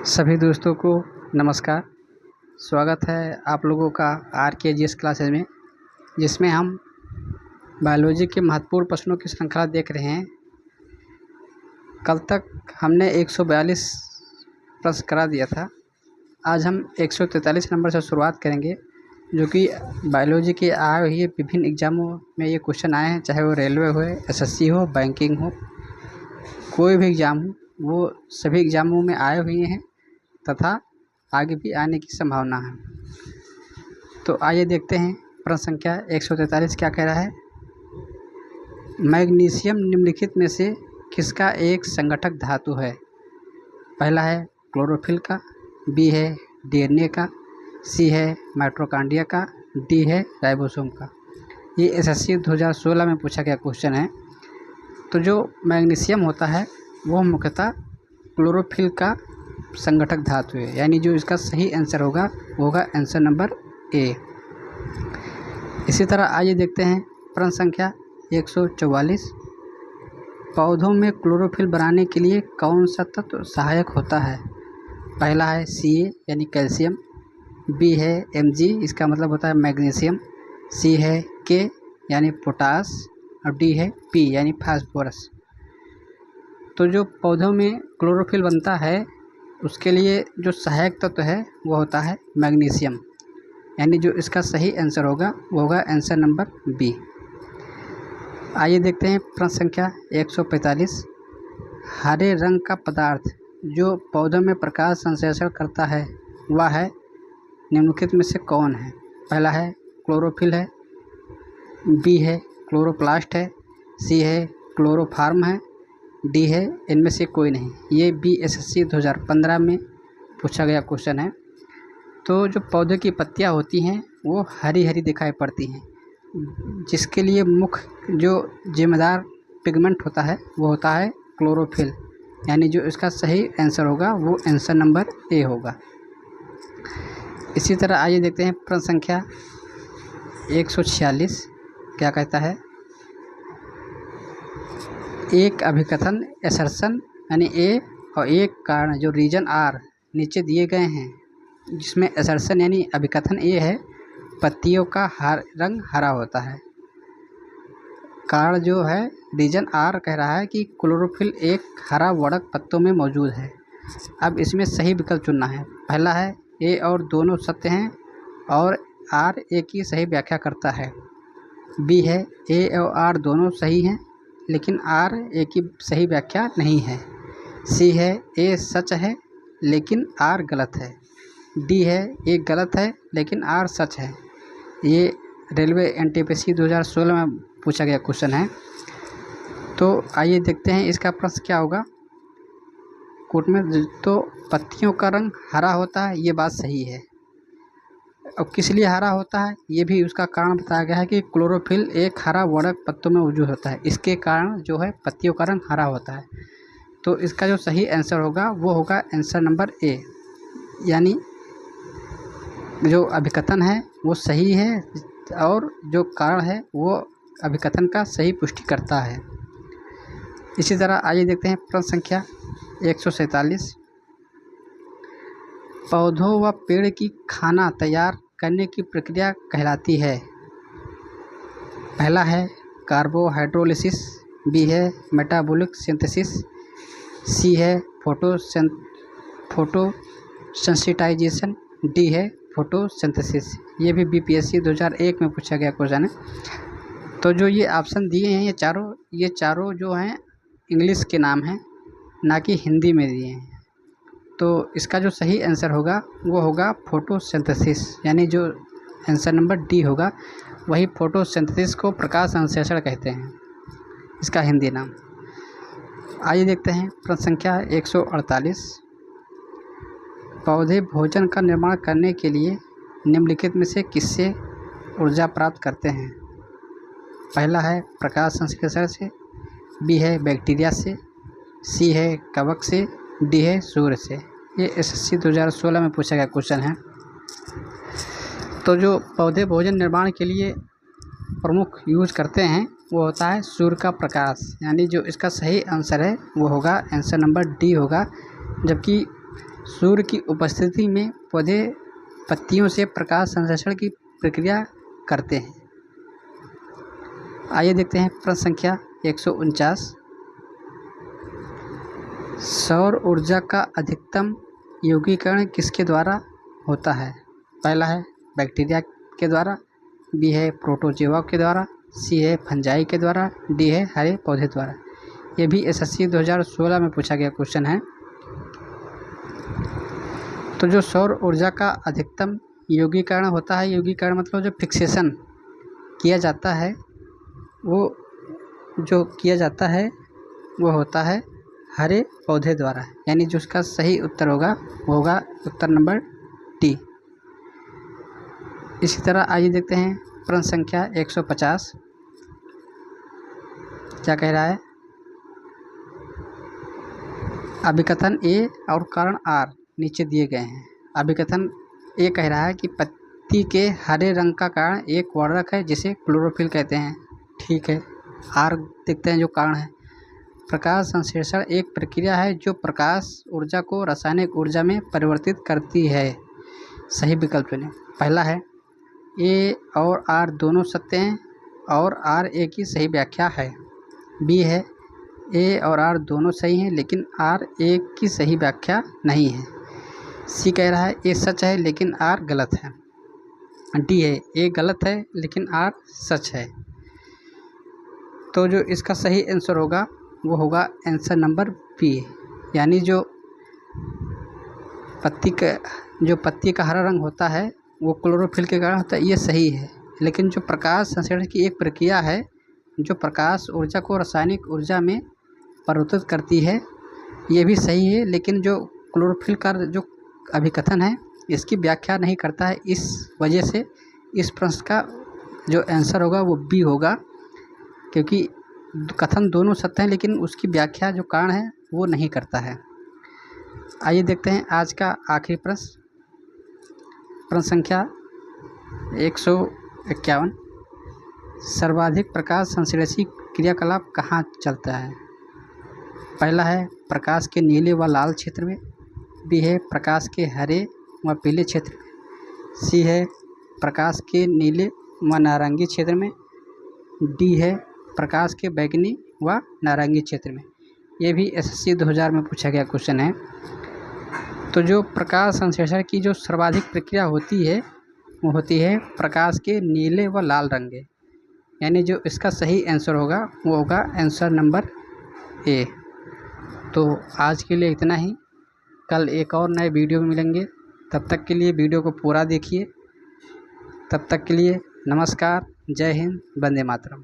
सभी दोस्तों को नमस्कार। स्वागत है आप लोगों का RKGS क्लासेज में, जिसमें हम बायोलॉजी के महत्वपूर्ण प्रश्नों की श्रृंखला देख रहे हैं। कल तक हमने 142 प्रश्न करा दिया था। आज हम 143 नंबर से शुरुआत करेंगे, जो कि बायोलॉजी के आए हुए विभिन्न एग्ज़ामों में ये क्वेश्चन आए हैं, चाहे वो रेलवे हो, SSC हो, बैंकिंग हो, कोई भी एग्ज़ाम हो, वो सभी एग्ज़ामों में आए हुए हैं तथा आगे भी आने की संभावना है। तो आइए देखते हैं प्रश्न संख्या 143 क्या कह रहा है। मैग्नीशियम निम्नलिखित में से किसका एक संगठक धातु है? पहला है क्लोरोफिल का, बी है DNA का, सी है माइटोकॉन्ड्रिया का, डी है राइबोसोम का। ये SSC 2016 में पूछा गया क्वेश्चन है। तो जो मैग्नीशियम होता है वो मुख्यतः क्लोरोफिल का संगठक धातु है, यानी जो इसका सही आंसर होगा वो होगा आंसर नंबर ए। इसी तरह आइए देखते हैं प्रश्न संख्या 144। पौधों में क्लोरोफिल बनाने के लिए कौन सा तत्व सहायक होता है? पहला है Ca यानी कैल्शियम, बी है Mg, इसका मतलब होता है मैग्नीशियम, सी है K यानी पोटास, और डी है P यानी फास्फोरस। तो जो पौधों में क्लोरोफिल बनता है उसके लिए जो सहायक तत्व है वो होता है मैग्नीशियम, यानी जो इसका सही आंसर होगा वो होगा आंसर नंबर बी। आइए देखते हैं प्रश्न संख्या 145। हरे रंग का पदार्थ जो पौधों में प्रकाश संश्लेषण करता है वह है निम्नलिखित में से कौन है? पहला है क्लोरोफिल है, बी है क्लोरोप्लास्ट है, सी है क्लोरोफार्म है, डी है इनमें से कोई नहीं। ये SSC 2015 में पूछा गया क्वेश्चन है। तो जो पौधे की पत्तियां होती हैं वो हरी हरी दिखाई पड़ती हैं, जिसके लिए मुख्य जो जिम्मेदार पिगमेंट होता है वो होता है क्लोरोफिल, यानी जो इसका सही आंसर होगा वो आंसर नंबर ए होगा। इसी तरह आइए देखते हैं प्रश्न संख्या 146 क्या कहता है। एक अभिकथन असर्शन यानी ए और एक कारण जो रीजन आर नीचे दिए गए हैं, जिसमें असर्शन यानी अभिकथन ए है पत्तियों का रंग हरा होता है। कारण जो है रीजन आर कह रहा है कि क्लोरोफिल एक हरा वर्णक पत्तों में मौजूद है। अब इसमें सही विकल्प चुनना है। पहला है ए और दोनों सत्य हैं और आर ए की सही व्याख्या करता है। बी है ए और आर दोनों सही हैं लेकिन आर ए की सही व्याख्या नहीं है। सी है ए सच है लेकिन आर गलत है। डी है ए गलत है लेकिन आर सच है। ये रेलवे NTPC 2016 में पूछा गया क्वेश्चन है। तो आइए देखते हैं इसका प्रश्न क्या होगा कोर्ट में। तो पत्तियों का रंग हरा होता है, ये बात सही है। और किस लिए हरा होता है ये भी उसका कारण बताया गया है कि क्लोरोफिल एक हरा वर्णक पत्तों में मौजूद होता है, इसके कारण जो है पत्तियों का रंग हरा होता है। तो इसका जो सही आंसर होगा वो होगा आंसर नंबर ए, यानी जो अभिकथन है वो सही है और जो कारण है वो अभिकथन का सही पुष्टि करता है। इसी तरह आइए देखते हैं प्रश्न संख्या 147। पौधों व पेड़ की खाना तैयार करने की प्रक्रिया कहलाती है। पहला है कार्बोहाइड्रोलिसिस, बी है मेटाबॉलिक सिंथेसिस, सी है फोटोसेंसिटाइजेशन, डी है फोटोसिंथेसिस। ये भी BPSC 2001 में पूछा गया क्वेश्चन है। तो जो ये ऑप्शन दिए हैं ये चारों जो हैं इंग्लिश के नाम हैं, ना कि हिंदी में दिए हैं। तो इसका जो सही आंसर होगा वो होगा फोटोसिंथेसिस, यानी जो आंसर नंबर डी होगा वही फोटोसिंथेसिस को प्रकाश संश्लेषण कहते हैं, इसका हिंदी नाम। आइए देखते हैं प्रश्न संख्या 148। पौधे भोजन का निर्माण करने के लिए निम्नलिखित में से किससे ऊर्जा प्राप्त करते हैं? पहला है प्रकाश संश्लेषण से, बी है बैक्टीरिया से, सी है कवक से, डी है सूर्य से। ये SSC 2016 में पूछा गया क्वेश्चन है। तो जो पौधे भोजन निर्माण के लिए प्रमुख यूज करते हैं वो होता है सूर्य का प्रकाश, यानी जो इसका सही आंसर है वो होगा आंसर नंबर डी होगा। जबकि सूर्य की उपस्थिति में पौधे पत्तियों से प्रकाश संश्लेषण की प्रक्रिया करते हैं। आइए देखते हैं प्रश्न संख्या 149। सौर ऊर्जा का अधिकतम यौगिकरण किसके द्वारा होता है? पहला है बैक्टीरिया के द्वारा, बी है प्रोटोजोआ के द्वारा, सी है फंजाई के द्वारा, डी है हरे पौधे द्वारा। ये भी एसएससी 2016 में पूछा गया क्वेश्चन है। तो जो सौर ऊर्जा का अधिकतम यौगिकरण होता है, यौगिकरण मतलब जो फिक्सेशन किया जाता है, वो जो किया जाता है वो होता है हरे पौधे द्वारा। यानी जो उसका सही उत्तर होगा वो होगा उत्तर नंबर डी। इसी तरह आइए देखते हैं प्रश्न संख्या 150 क्या कह रहा है। अभिकथन ए और कारण आर नीचे दिए गए हैं। अभिकथन ए कह रहा है कि पत्ती के हरे रंग का कारण एक वर्णक है जिसे क्लोरोफिल कहते हैं। ठीक है। आर देखते हैं जो कारण है। प्रकाश संश्लेषण एक प्रक्रिया है जो प्रकाश ऊर्जा को रासायनिक ऊर्जा में परिवर्तित करती है। सही विकल्प चुनें। पहला है ए और आर दोनों सत्य हैं और आर ए की सही व्याख्या है। बी है ए और आर दोनों सही हैं लेकिन आर ए की सही व्याख्या नहीं है। सी कह रहा है ए सच है लेकिन आर गलत है। डी है ए गलत है लेकिन आर सच है। तो जो इसका सही आंसर होगा वो होगा आंसर नंबर बी। यानी जो पत्ती का हरा रंग होता है वो क्लोरोफिल के कारण होता है, ये सही है। लेकिन जो प्रकाश संश्लेषण की एक प्रक्रिया है जो प्रकाश ऊर्जा को रासायनिक ऊर्जा में परिवर्तित करती है, ये भी सही है। लेकिन जो क्लोरोफिल का जो अभिकथन है इसकी व्याख्या नहीं करता है। इस वजह से इस प्रश्न का जो आंसर होगा वो बी होगा, क्योंकि कथन दोनों सत्य हैं लेकिन उसकी व्याख्या जो कारण है वो नहीं करता है। आइए देखते हैं आज का आखिरी प्रश्न, प्रश्न संख्या 151। सर्वाधिक प्रकाश संश्लेषी क्रियाकलाप कहाँ चलता है? पहला है प्रकाश के नीले व लाल क्षेत्र में, बी है प्रकाश के हरे व पीले क्षेत्र में, सी है प्रकाश के नीले व नारंगी क्षेत्र में, डी है प्रकाश के बैंगनी व नारंगी क्षेत्र में। ये भी एसएससी 2000 में पूछा गया क्वेश्चन है। तो जो प्रकाश संश्लेषण की जो सर्वाधिक प्रक्रिया होती है वो होती है प्रकाश के नीले व लाल रंग। यानी जो इसका सही आंसर होगा वो होगा आंसर नंबर ए। तो आज के लिए इतना ही। कल एक और नए वीडियो में मिलेंगे। तब तक के लिए वीडियो को पूरा देखिए। तब तक के लिए नमस्कार, जय हिंद, वंदे मातरम।